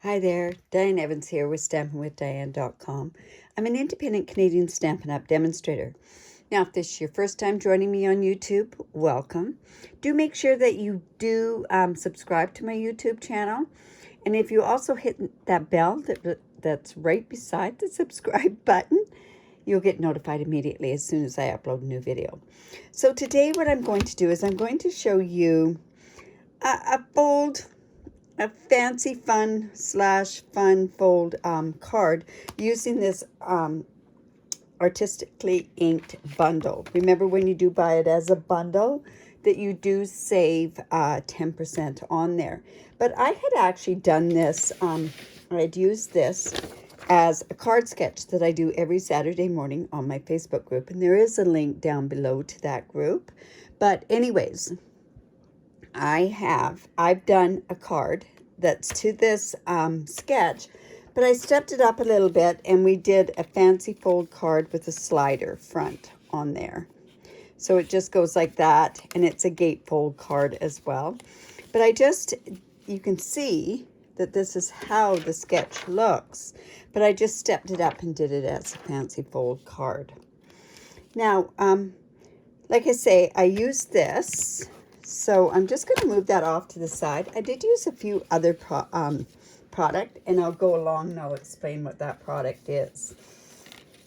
Hi there, Diane Evans here with StampinWithDiane.com. I'm an independent Canadian Stampin' Up demonstrator. Now, if this is your first time joining me on YouTube, welcome. Do make sure that you do subscribe to my YouTube channel. And if you also hit that bell that's right beside the subscribe button, you'll get notified immediately as soon as I upload a new video. So today what I'm going to do is I'm going to show you a fancy fun fold card using this artistically inked bundle. Remember, when you do buy it as a bundle, that you do save 10% on there. But I had actually done this, I'd used this as a card sketch that I do every Saturday morning on my Facebook group. And there is a link down below to that group. But anyways, I've done a card that's to this sketch, but I stepped it up a little bit and we did a fancy fold card with a slider front on there. So it just goes like that, and it's a gatefold card as well. But you can see that this is how the sketch looks, but I just stepped it up and did it as a fancy fold card. Now, like I say, I used this. So I'm just going to move that off to the side. I did use a few other product, and I'll go along and I'll explain what that product is.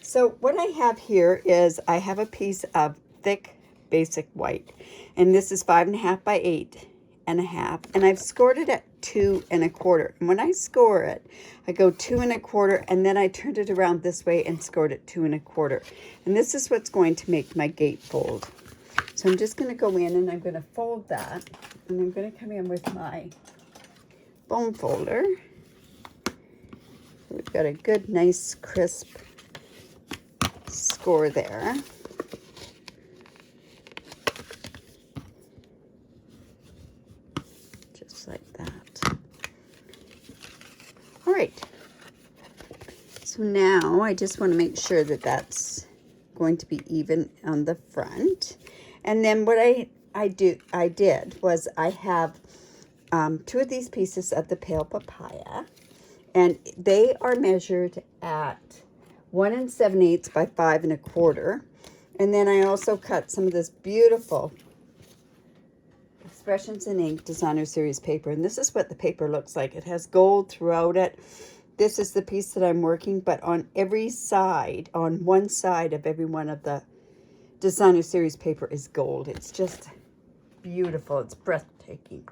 So what I have here is I have a piece of thick basic white, and this is 5.5 by 8.5, and I've scored it at 2 1/4. And when I score it, I go 2 1/4, and then I turned it around this way and scored it 2 1/4. And this is what's going to make my gatefold. So I'm just going to go in and I'm going to fold that, and I'm going to come in with my foam folder. We've got a good, nice, crisp score there. Just like that. All right. So now I just want to make sure that that's going to be even on the front. And then what I did was I have 2 of these pieces of the pale papaya, and they are measured at 1 7/8 by 5 1/4. And then I also cut some of this beautiful Expressions in Ink Designer Series paper, and this is what the paper looks like. It has gold throughout it. This is the piece that I'm working, but on every side, on one side of every one of the Designer Series paper is gold. It's just beautiful. It's breathtaking.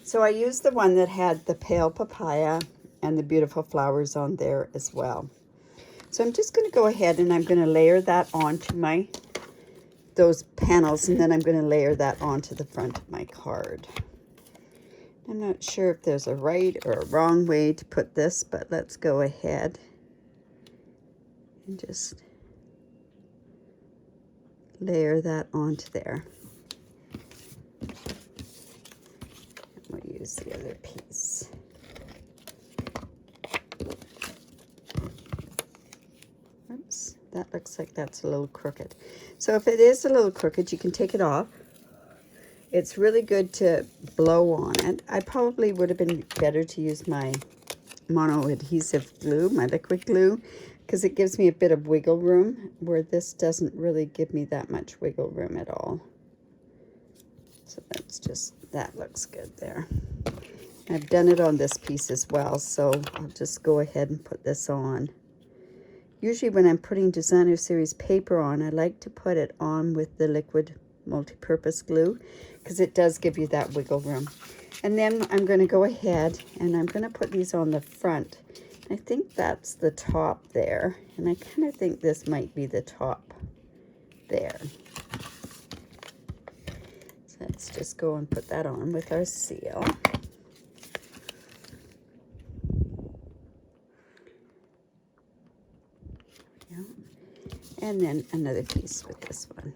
So I used the one that had the pale papaya and the beautiful flowers on there as well. So I'm just going to go ahead and I'm going to layer that onto those panels, and then I'm going to layer that onto the front of my card. I'm not sure if there's a right or a wrong way to put this, but let's go ahead and just layer that onto there. We'll use the other piece. Oops, that looks like that's a little crooked. So if it is a little crooked, you can take it off. It's really good to blow on it. I probably would have been better to use my mono adhesive glue, my liquid glue, because it gives me a bit of wiggle room, where this doesn't really give me that much wiggle room at all. So that looks good there. I've done it on this piece as well, so I'll just go ahead and put this on. Usually when I'm putting Designer Series paper on, I like to put it on with the liquid multi-purpose glue, because it does give you that wiggle room. And then I'm going to go ahead and I'm going to put these on the front. I think that's the top there, and I kind of think this might be the top there. So let's just go and put that on with our seal. Yeah. And then another piece with this one.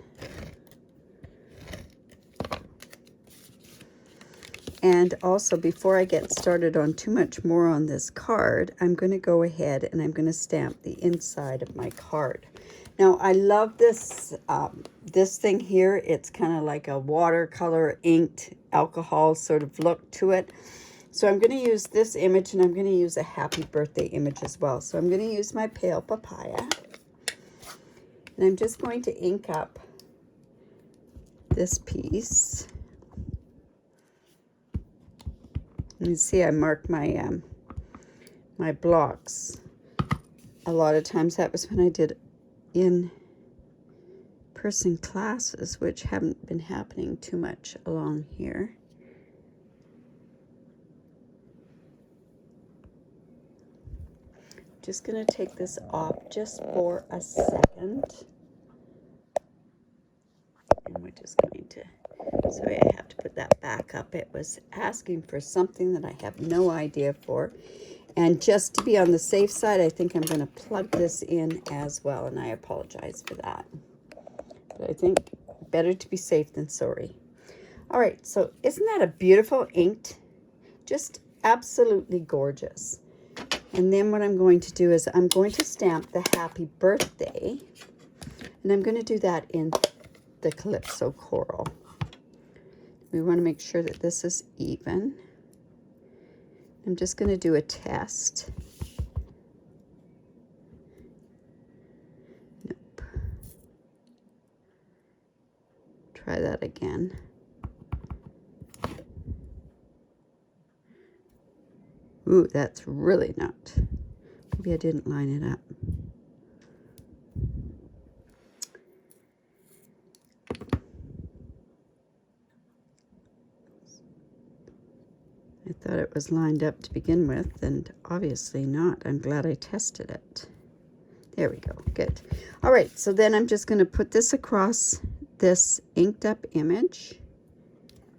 And also, before I get started on too much more on this card, I'm going to go ahead and I'm going to stamp the inside of my card. Now, I love this this thing here. It's kind of like a watercolor inked alcohol sort of look to it. So I'm going to use this image, and I'm going to use a happy birthday image as well. So I'm going to use my pale papaya, and I'm just going to ink up this piece. You see I marked my my blocks. A lot of times that was when I did in-person classes, which haven't been happening too much along here. Just going to take this off just for a second. And we're just going to, sorry, I have to put that back up. It was asking for something that I have no idea for. And just to be on the safe side, I think I'm going to plug this in as well. And I apologize for that. But I think better to be safe than sorry. All right, so isn't that a beautiful inked? Just absolutely gorgeous. And then what I'm going to do is I'm going to stamp the happy birthday. And I'm going to do that in the Calypso Coral. We want to make sure that this is even. I'm just going to do a test. Nope. Try that again. Ooh, that's really not. Maybe I didn't line it up. I thought it was lined up to begin with, and obviously not. I'm glad I tested it. There we go. Good. All right, so then I'm just going to put this across this inked up image,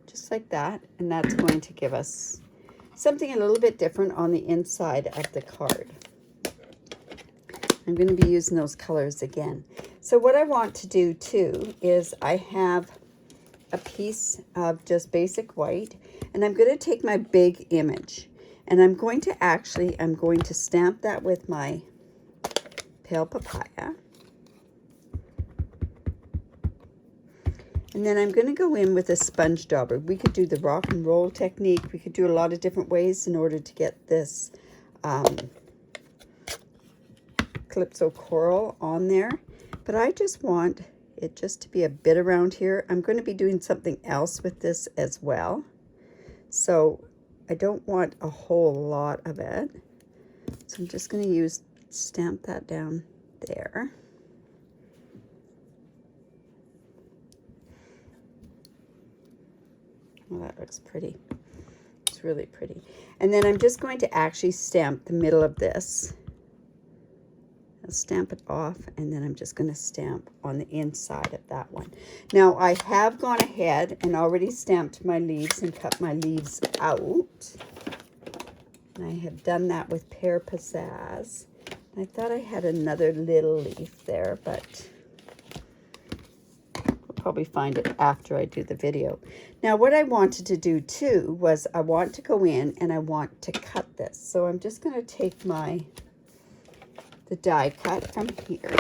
just like that, and that's going to give us something a little bit different on the inside of the card. I'm going to be using those colors again. So what I want to do too is I have a piece of just basic white, and I'm going to take my big image, and I'm going to stamp that with my pale papaya. And then I'm going to go in with a sponge dauber. We could do the rock and roll technique. We could do a lot of different ways in order to get this Calypso Coral on there. But I just want it just to be a bit around here. I'm going to be doing something else with this as well. So I don't want a whole lot of it. So I'm just going to stamp that down there. Well, that looks pretty. It's really pretty. And then I'm just going to actually stamp the middle of this. I'll stamp it off, and then I'm just going to stamp on the inside of that one. Now, I have gone ahead and already stamped my leaves and cut my leaves out. And I have done that with Pear Pizzazz. I thought I had another little leaf there, but I'll probably find it after I do the video. Now, what I wanted to do too was I want to go in and I want to cut this. So I'm just going to take the die cut from here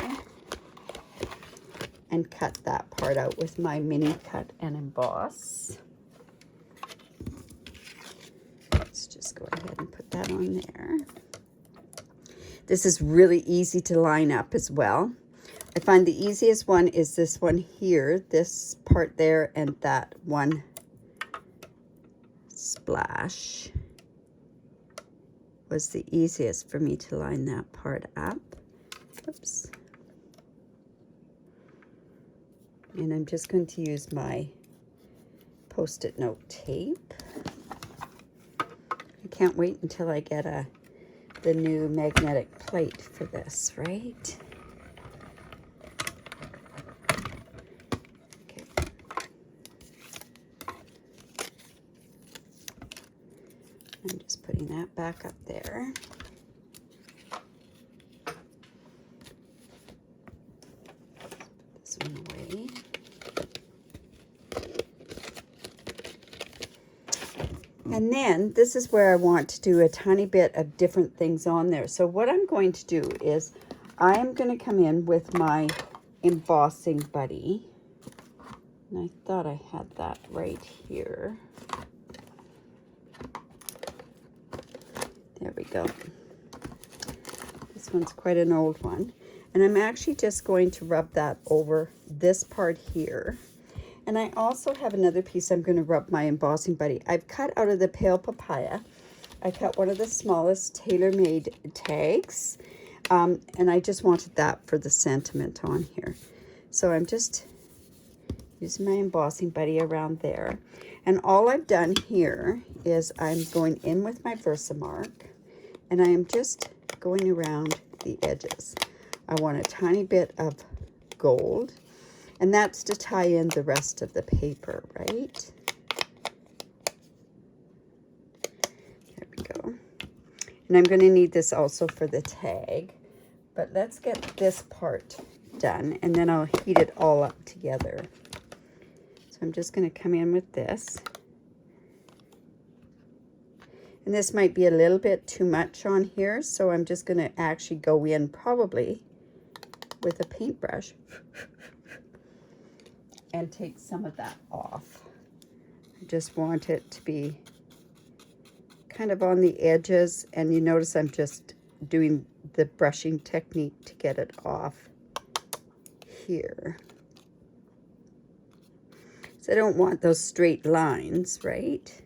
and cut that part out with my mini cut and emboss. Let's just go ahead and put that on there. This is really easy to line up as well. I find the easiest one is this one here, this part there, and that one splash was the easiest for me to line that part up. Oops. And I'm just going to use my Post-it note tape. I can't wait until I get the new magnetic plate for this, right? Okay. I'm just putting that back up there. Put this one away. And then this is where I want to do a tiny bit of different things on there. So what I'm going to do is I am going to come in with my embossing buddy. And I thought I had that right here. There we go. This one's quite an old one. And I'm actually just going to rub that over this part here. And I also have another piece I'm going to rub my embossing buddy. I've cut out of the pale papaya. I cut one of the smallest tailor-made tags. And I just wanted that for the sentiment on here. So I'm just using my embossing buddy around there. And all I've done here is I'm going in with my Versamark. And I am just going around the edges. I want a tiny bit of gold, and that's to tie in the rest of the paper, right? There we go. And I'm going to need this also for the tag, but let's get this part done, and then I'll heat it all up together. So I'm just going to come in with this. And this might be a little bit too much on here, so I'm just going to actually go in probably with a paintbrush and take some of that off. I just want it to be kind of on the edges, and you notice I'm just doing the brushing technique to get it off here. So I don't want those straight lines, right?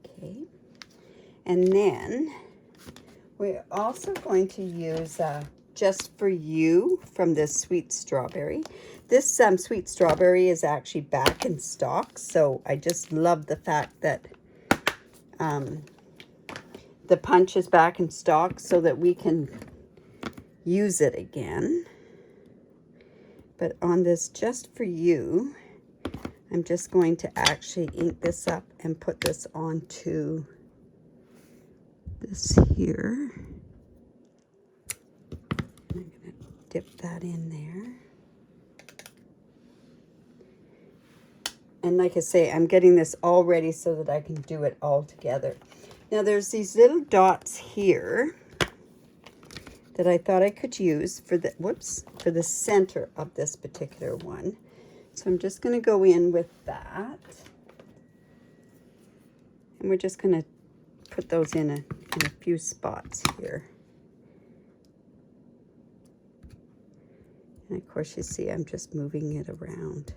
Okay, and then we're also going to use Just For You from this Sweet Strawberry. This Sweet Strawberry is actually back in stock, so I just love the fact that the punch is back in stock so that we can use it again. But on this Just For You, I'm just going to actually ink this up and put this onto this here. I'm going to dip that in there. And like I say, I'm getting this all ready so that I can do it all together. Now there's these little dots here that I thought I could use for the, for the center of this particular one. So I'm just going to go in with that. And we're just going to put those in a few spots here. And of course you see I'm just moving it around.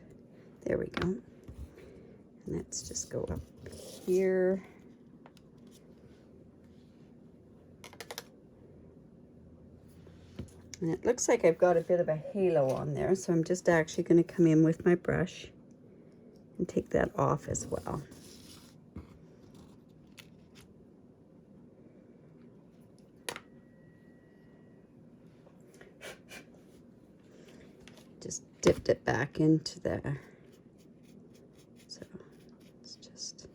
There we go. And let's just go up here. And it looks like I've got a bit of a halo on there, so I'm just actually going to come in with my brush and take that off as well. Just dipped it back into there. So it's just...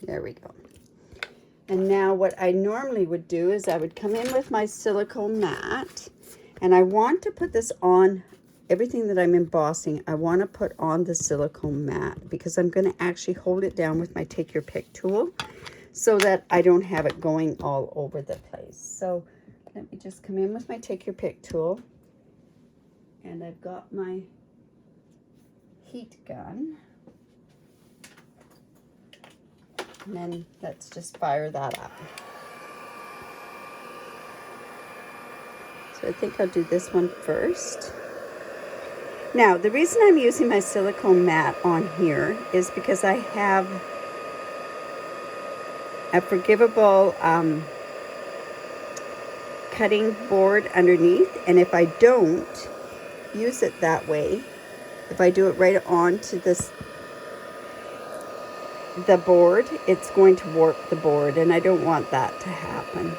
There we go. And now what I normally would do is I would come in with my silicone mat, and I want to put this on everything that I'm embossing. I want to put on the silicone mat because I'm going to actually hold it down with my Take Your Pick tool so that I don't have it going all over the place. So let me just come in with my Take Your Pick tool, and I've got my heat gun. And then let's just fire that up. So I think I'll do this one first. Now, the reason I'm using my silicone mat on here is because I have a forgivable cutting board underneath. And if I don't use it that way, if I do it right onto this the board, it's going to warp the board, and I don't want that to happen.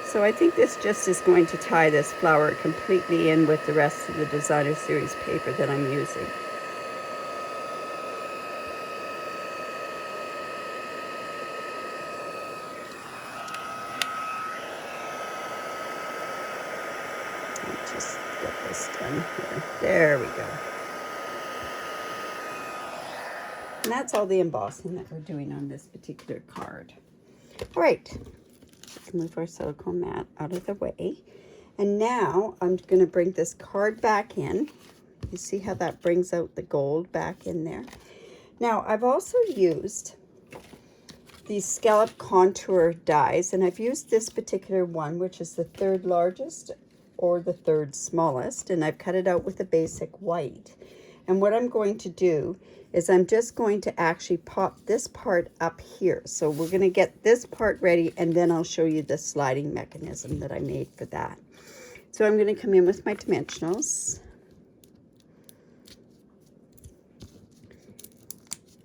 So I think this just is going to tie this flower completely in with the rest of the Designer Series paper that I'm using. Let's just get this done here. There we go. And that's all the embossing that we're doing on this particular card. All right, let's move our silicone mat out of the way. And now I'm going to bring this card back in. You see how that brings out the gold back in there? Now, I've also used these scallop contour dies, and I've used this particular one, which is the 3rd largest or the 3rd smallest, and I've cut it out with a basic white. And what I'm going to do is I'm just going to actually pop this part up here. So we're going to get this part ready, and then I'll show you the sliding mechanism that I made for that. So I'm going to come in with my dimensionals.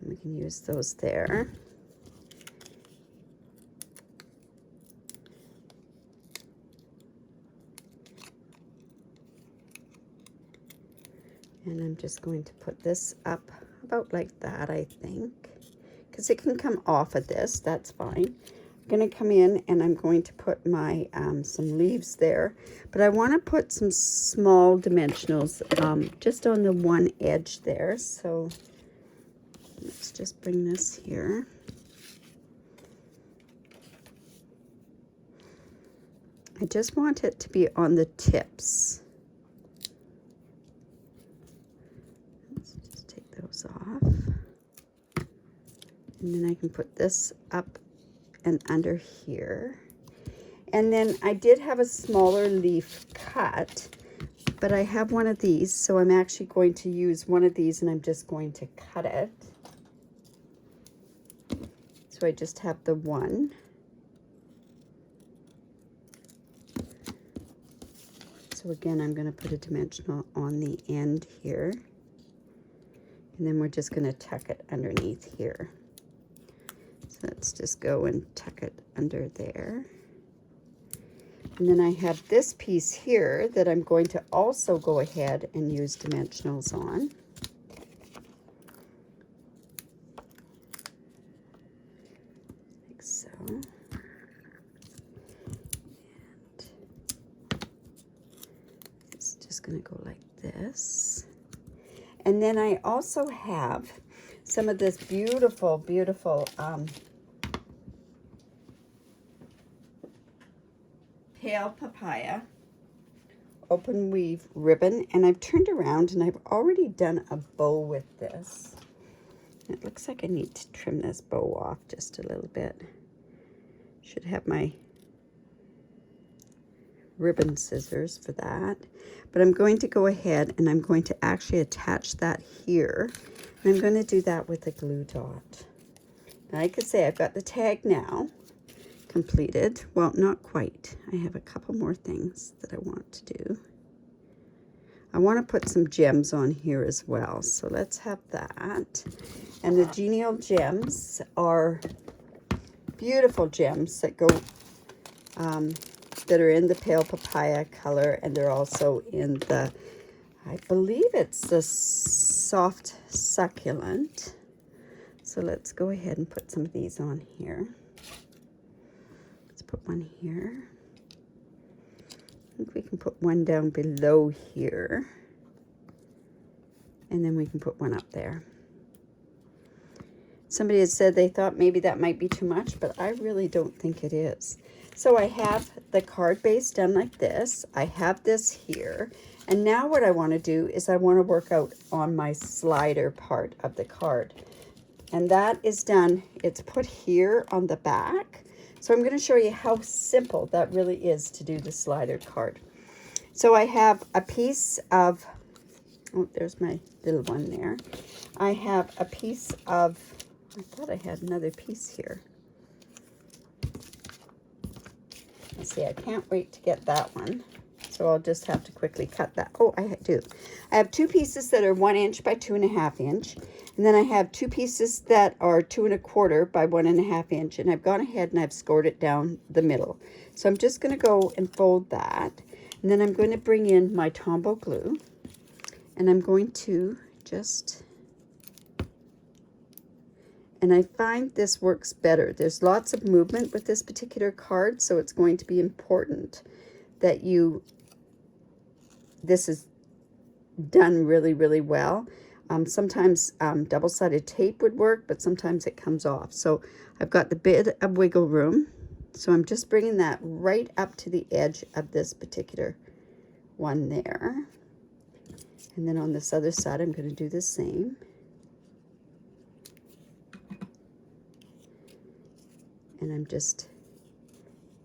And we can use those there. And I'm just going to put this up about like that, I think, because it can come off of this. That's fine. I'm going to come in and I'm going to put my some leaves there, but I want to put some small dimensionals just on the one edge there. So let's just bring this here. I just want it to be on the tips. Off, and then I can put this up and under here. And then I did have a smaller leaf cut, but I have one of these, so I'm actually going to use one of these and I'm just going to cut it. So I just have the one. So again, I'm going to put a dimensional on the end here. And then we're just going to tuck it underneath here. So let's just go and tuck it under there. And then I have this piece here that I'm going to also go ahead and use dimensionals on. Like so. And it's just going to go like this. And then I also have some of this beautiful, beautiful pale papaya open weave ribbon. And I've turned around and I've already done a bow with this. It looks like I need to trim this bow off just a little bit. Should have my ribbon scissors for that, but I'm going to go ahead and I'm going to actually attach that here, and I'm going to do that with a glue dot. Now, I could say I've got the tag now completed. Well, not quite. I have a couple more things that I want to do. I want to put some gems on here as well, so let's have that. And the genial gems are beautiful gems that go that are in the pale papaya color, and they're also in the, I believe it's the soft succulent. So let's go ahead and put some of these on here. Let's put one here. I think we can put one down below here, and then we can put one up there. Somebody had said they thought maybe that might be too much, but I really don't think it is. So I have the card base done like this. I have this here. And now what I want to do is I want to work out on my slider part of the card. And that is done. It's put here on the back. So I'm going to show you how simple that really is to do the slider card. So I have a piece of, oh, there's my little one there. I have a piece of, I thought I had another piece here. Let's see, I can't wait to get that one. So I'll just have to quickly cut that. Oh, I do. I have two pieces that are 1 inch by 2.5 inch. And then I have two pieces that are 2 1/4 by 1.5 inch. And I've gone ahead and I've scored it down the middle. So I'm just going to go and fold that. And then I'm going to bring in my Tombow glue. And I'm going to just... And I find this works better. There's lots of movement with this particular card, so it's going to be important that this is done really, really well. Sometimes double-sided tape would work, but sometimes it comes off. So I've got the bit of wiggle room. So I'm just bringing that right up to the edge of this particular one there. And then on this other side, I'm going to do the same. And I'm just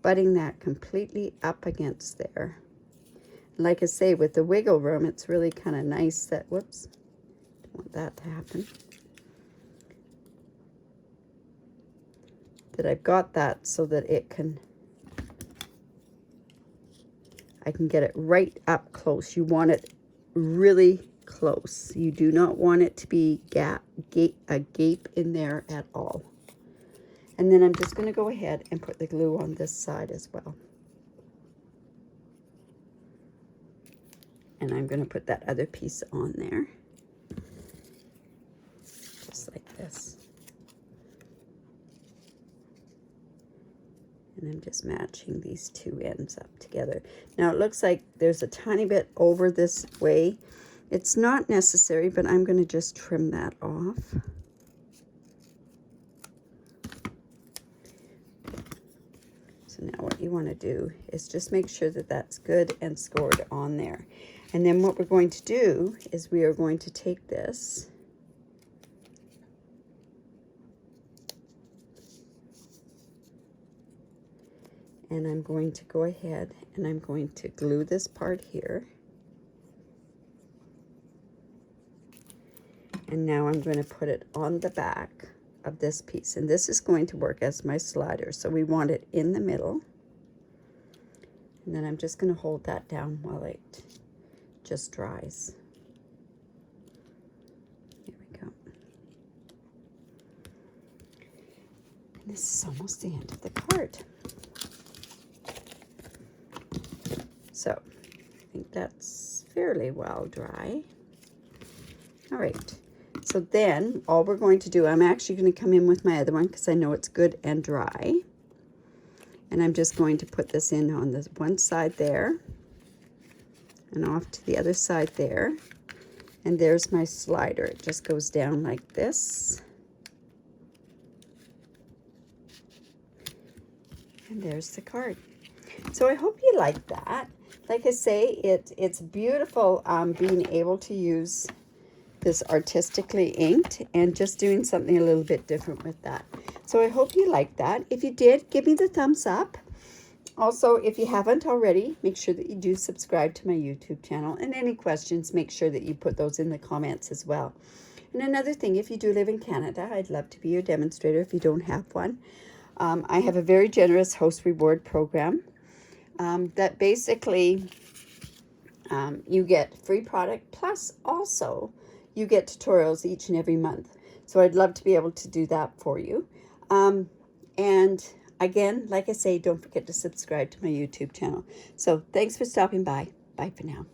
butting that completely up against there. Like I say, with the wiggle room, it's really kind of nice that, whoops, don't want that to happen. That I've got that so that it can, I can get it right up close. You want it really close. You do not want it to be a gape in there at all. And then I'm just going to go ahead and put the glue on this side as well. And I'm going to put that other piece on there. Just like this. And I'm just matching these two ends up together. Now it looks like there's a tiny bit over this way. It's not necessary, but I'm going to just trim that off. So now what you want to do is just make sure that that's good and scored on there. And then what we're going to do is we are going to take this and I'm going to go ahead and I'm going to glue this part here. And now I'm going to put it on the back of this piece. And this is going to work as my slider. So we want it in the middle. And then I'm just going to hold that down while it just dries. There we go. And this is almost the end of the card. So I think that's fairly well dry. All right. So then all we're going to do, I'm actually going to come in with my other one because I know it's good and dry. And I'm just going to put this in on this one side there and off to the other side there. And there's my slider. It just goes down like this. And there's the card. So I hope you like that. Like I say, it's beautiful being able to use this artistically inked and just doing something a little bit different with that. So I hope you liked that. If you did, give me the thumbs up. Also, if you haven't already, make sure that you do subscribe to my YouTube channel. And any questions, make sure that you put those in the comments as well. And another thing, if you do live in Canada, I'd love to be your demonstrator if you don't have one. I have a very generous host reward program that basically you get free product, plus also you get tutorials each and every month. So I'd love to be able to do that for you. And again, like I say, don't forget to subscribe to my YouTube channel. So thanks for stopping by. Bye for now.